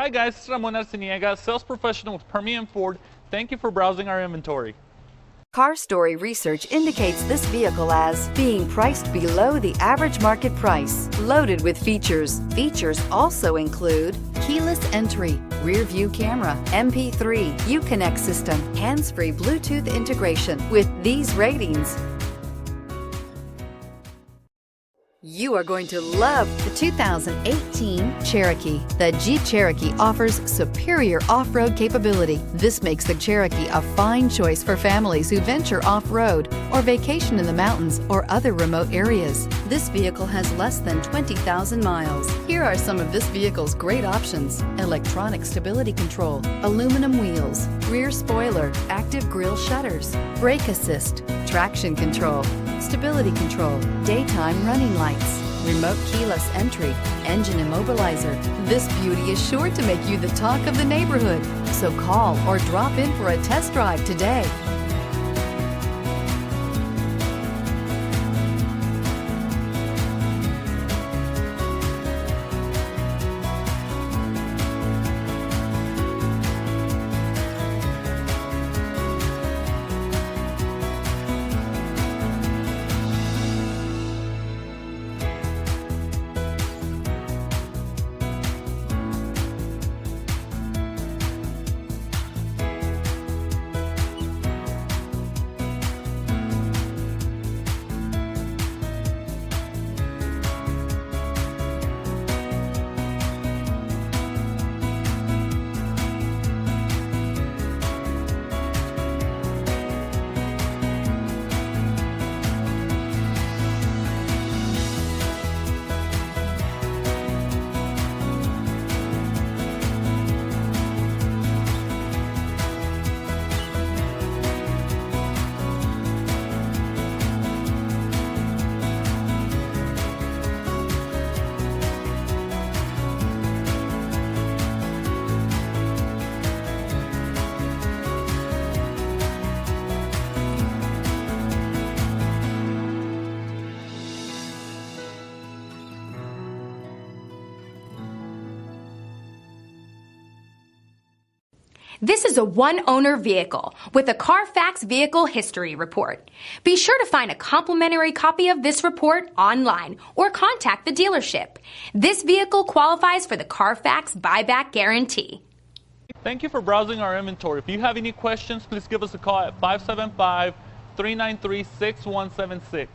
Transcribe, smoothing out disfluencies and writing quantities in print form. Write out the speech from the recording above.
Hi guys, it's Ramon Arciniega, sales professional with Permian Ford. Thank you for browsing our inventory. Car Story research indicates this vehicle as being priced below the average market price, loaded with features. Features also include keyless entry, rear view camera, MP3, Uconnect system, hands-free Bluetooth integration. With these ratings, you are going to love the 2018 Cherokee. The Jeep Cherokee offers superior off-road capability. This makes the Cherokee a fine choice for families who venture off-road or vacation in the mountains or other remote areas. This vehicle has less than 20,000 miles. Here are some of this vehicle's great options: electronic stability control, aluminum wheels, rear spoiler, active grille shutters, brake assist, traction control, stability control, daytime running lights, remote keyless entry, engine immobilizer. This beauty is sure to make you the talk of the neighborhood. So call or drop in for a test drive today. This is a one-owner vehicle with a CARFAX Vehicle History Report. Be sure to find a complimentary copy of this report online or contact the dealership. This vehicle qualifies for the CARFAX Buyback Guarantee. Thank you for browsing our inventory. If you have any questions, please give us a call at 575-393-6176.